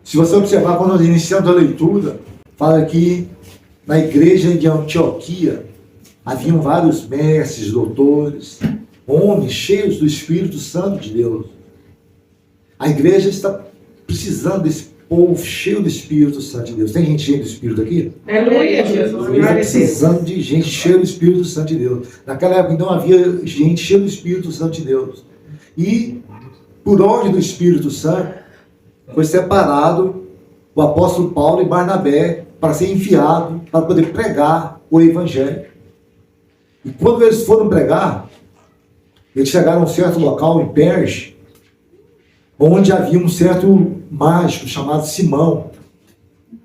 Se você observar, quando nós iniciamos a leitura, fala que na igreja de Antioquia haviam vários mestres, doutores, homens cheios do Espírito Santo de Deus. A igreja está precisando desse povo cheio do Espírito Santo de Deus. Tem gente cheia do Espírito aqui? Aleluia, Jesus. Está precisando de gente cheia do Espírito Santo de Deus. Naquela época, então, havia gente cheia do Espírito Santo de Deus. E, por ordem do Espírito Santo, foi separado o apóstolo Paulo e Barnabé para ser enviado, para poder pregar o Evangelho. E quando eles foram pregar, eles chegaram a um certo local em Perge, onde havia um certo mágico chamado Simão,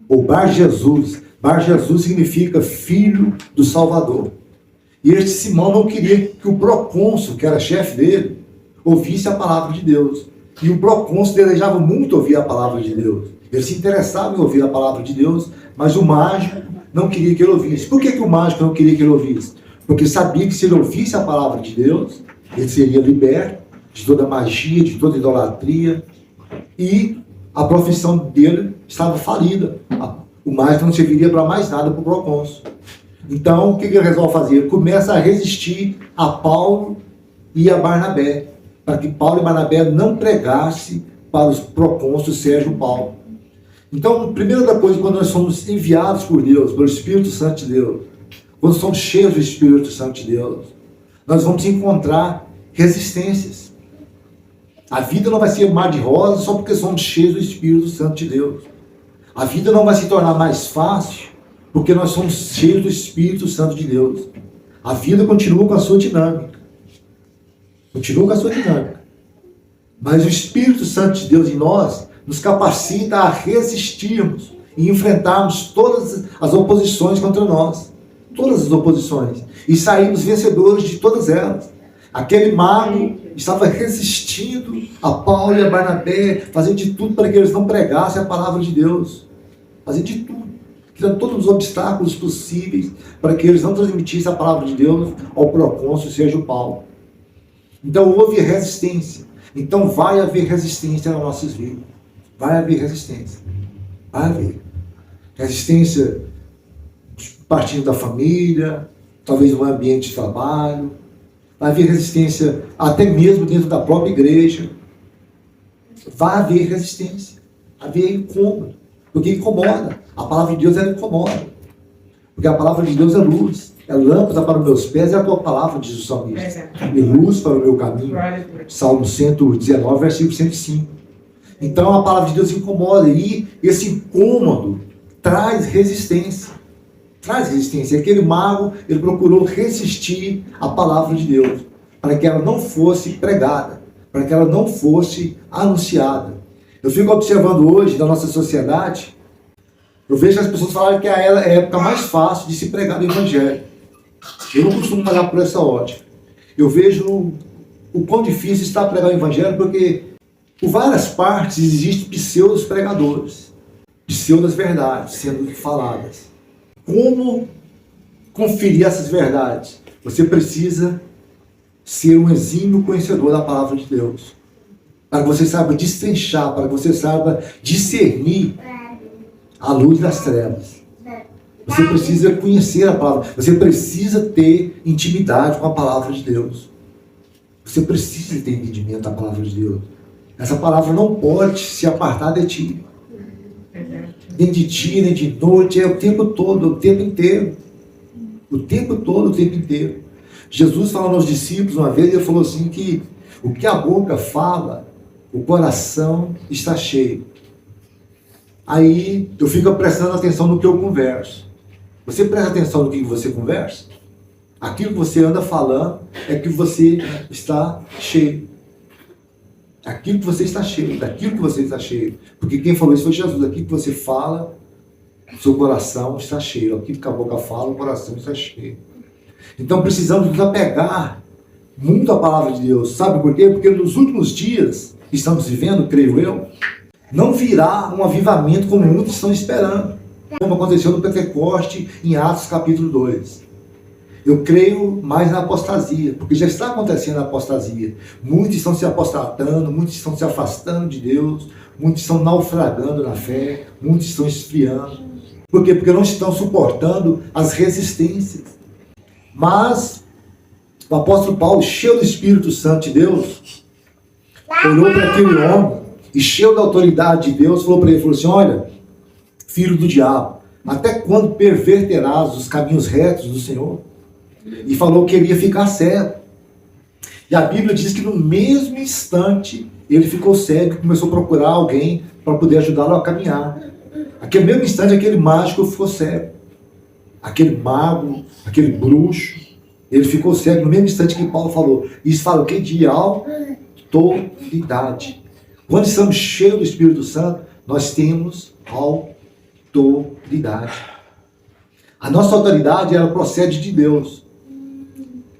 ou Bar Jesus. Bar Jesus significa filho do Salvador. E este Simão não queria que o procônsul, que era chefe dele, ouvisse a palavra de Deus. E o procônsul desejava muito ouvir a palavra de Deus. Ele se interessava em ouvir a palavra de Deus, mas o mágico não queria que ele ouvisse. Por que o mágico não queria que ele ouvisse? Porque sabia que se ele ouvisse a palavra de Deus, ele seria liberto de toda magia, de toda idolatria, e a profissão dele estava falida. O mágico não serviria para mais nada para o procônsul. Então, o que ele resolve fazer? Ele começa a resistir a Paulo e a Barnabé, para que Paulo e Barnabé não pregassem para os procônsulos Sérgio e Paulo. Então, a primeira coisa, quando nós somos enviados por Deus, pelo Espírito Santo de Deus, quando somos cheios do Espírito Santo de Deus, nós vamos encontrar resistências. A vida não vai ser um mar de rosas só porque somos cheios do Espírito Santo de Deus. A vida não vai se tornar mais fácil porque nós somos cheios do Espírito Santo de Deus. A vida continua com a sua dinâmica. Continua com a sua dinâmica. Mas o Espírito Santo de Deus em nós nos capacita a resistirmos e enfrentarmos todas as oposições contra nós. Todas as oposições. E sairmos vencedores de todas elas. Aquele mago estava resistindo a Paulo e a Barnabé, fazendo de tudo para que eles não pregassem a palavra de Deus. Fazendo de tudo. Criando todos os obstáculos possíveis para que eles não transmitissem a palavra de Deus ao procônsul, seja o Paulo. Então houve resistência. Então vai haver resistência nas nossas vidas. Vai haver resistência. Vai haver. Resistência partindo da família, talvez no ambiente de trabalho. Vai haver resistência até mesmo dentro da própria igreja. Vai haver resistência. Vai haver incômodo. Porque incomoda. A palavra de Deus, ela incomoda. Porque a palavra de Deus é luz. É lâmpada para os meus pés, é a tua palavra, diz o salmista. E luz para o meu caminho. Salmo 119, versículo 105. Então a palavra de Deus incomoda. E esse incômodo traz resistência. Traz resistência. Aquele mago, ele procurou resistir à palavra de Deus, para que ela não fosse pregada, para que ela não fosse anunciada. Eu fico observando hoje, na nossa sociedade, eu vejo as pessoas falarem que é a época mais fácil de se pregar o Evangelho. Eu não costumo olhar por essa ótica. Eu vejo o quão difícil está pregar o Evangelho, porque por várias partes existem pseudos pregadores, pseudas verdades sendo faladas. Como conferir essas verdades? Você precisa ser um exímio conhecedor da palavra de Deus, para que você saiba destrinchar, para que você saiba discernir a luz das trevas. Você precisa conhecer a palavra, você precisa ter intimidade com a palavra de Deus. Você precisa ter entendimento da palavra de Deus. Essa palavra não pode se apartar de ti. Nem de dia, nem de noite, é o tempo todo, o tempo inteiro. O tempo todo, o tempo inteiro. Jesus falando aos discípulos uma vez, ele falou assim que o que a boca fala, o coração está cheio. Aí eu fico prestando atenção no que eu converso. Você presta atenção no que você conversa? Aquilo que você anda falando é que você está cheio. Aquilo que você está cheio, daquilo que você está cheio. Porque quem falou isso foi Jesus. Aquilo que você fala, seu coração está cheio. Aquilo que a boca fala, o coração está cheio. Então precisamos nos apegar muito à palavra de Deus. Sabe por quê? Porque nos últimos dias que estamos vivendo, creio eu, não virá um avivamento como muitos estão esperando. Como aconteceu no Pentecoste, em Atos capítulo 2. Eu creio mais na apostasia, porque já está acontecendo a apostasia. Muitos estão se apostatando, muitos estão se afastando de Deus, muitos estão naufragando na fé, muitos estão esfriando. Por quê? Porque não estão suportando as resistências. Mas o apóstolo Paulo, cheio do Espírito Santo de Deus, olhou para aquele homem e cheio da autoridade de Deus, falou para ele, falou assim, olha, filho do diabo, até quando perverterás os caminhos retos do Senhor? E falou que ele ia ficar cego. E a Bíblia diz que no mesmo instante ele ficou cego e começou a procurar alguém para poder ajudá-lo a caminhar. Aquele mesmo instante, aquele mágico ficou cego. Aquele mago, aquele bruxo, ele ficou cego no mesmo instante que Paulo falou. Isso fala o quê? De autoridade. Quando estamos cheios do Espírito Santo, nós temos autoridade. A nossa autoridade, ela procede de Deus.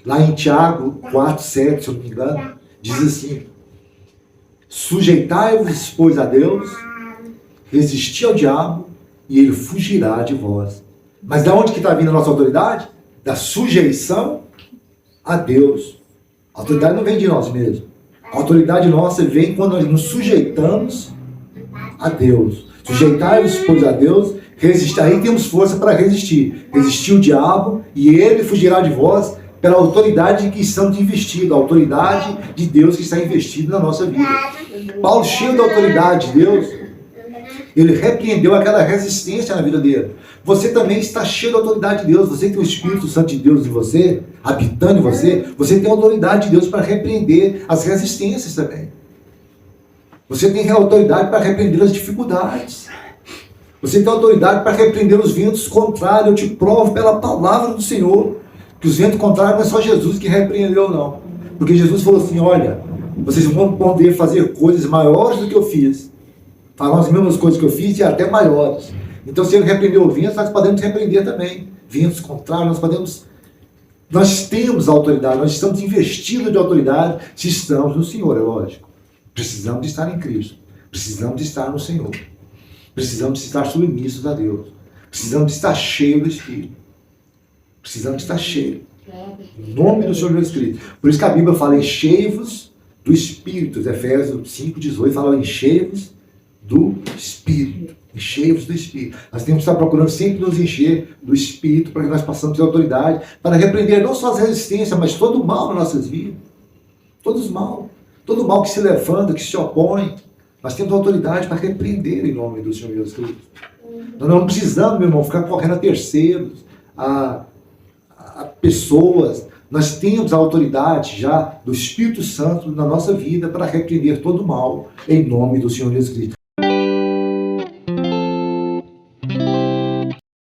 Lá em Tiago 4:7, se eu não me engano, diz assim, sujeitai-vos, pois, a Deus, resisti ao diabo e ele fugirá de vós. Mas de onde que está vindo a nossa autoridade? Da sujeição a Deus. A autoridade não vem de nós mesmos. A autoridade nossa vem quando nós nos sujeitamos a Deus. Sujeitai-vos, pois, a Deus, resistir. Aí temos força para resistir. Resistir o diabo e ele fugirá de vós pela autoridade que estamos investidos, a autoridade de Deus que está investido na nossa vida. Paulo, cheio da autoridade de Deus, ele repreendeu aquela resistência na vida dele. Você também está cheio da autoridade de Deus. Você que tem o Espírito Santo de Deus em você, habitando em você, você tem a autoridade de Deus para repreender as resistências também. Você tem a autoridade para repreender as dificuldades. Você tem a autoridade para repreender os ventos contrários. Eu te provo pela palavra do Senhor que os ventos contrários não é só Jesus que repreendeu, não. Porque Jesus falou assim, olha, vocês vão poder fazer coisas maiores do que eu fiz. Falar as mesmas coisas que eu fiz e até maiores. Então, se ele repreendeu o vento, nós podemos repreender também. Ventos contrários, nós temos autoridade, nós estamos investidos de autoridade se estamos no Senhor, é lógico. Precisamos de estar em Cristo. Precisamos de estar no Senhor. Precisamos de estar submissos a Deus. Precisamos de estar cheios do Espírito. Precisamos de estar cheios. Em nome do Senhor Jesus Cristo. Por isso que a Bíblia fala, enchei-vos do Espírito. Efésios 5:18 fala, enchei-vos do Espírito. Enchei-vos do Espírito. Nós temos que estar procurando sempre nos encher do Espírito para que nós possamos ter autoridade para repreender não só as resistências, mas todo o mal nas nossas vidas. Todo o mal que se levanta, que se opõe. Nós temos autoridade para repreender em nome do Senhor Jesus Cristo. Nós não precisamos, meu irmão, ficar correndo a terceiros, a pessoas. Nós temos a autoridade já do Espírito Santo na nossa vida para repreender todo o mal em nome do Senhor Jesus Cristo.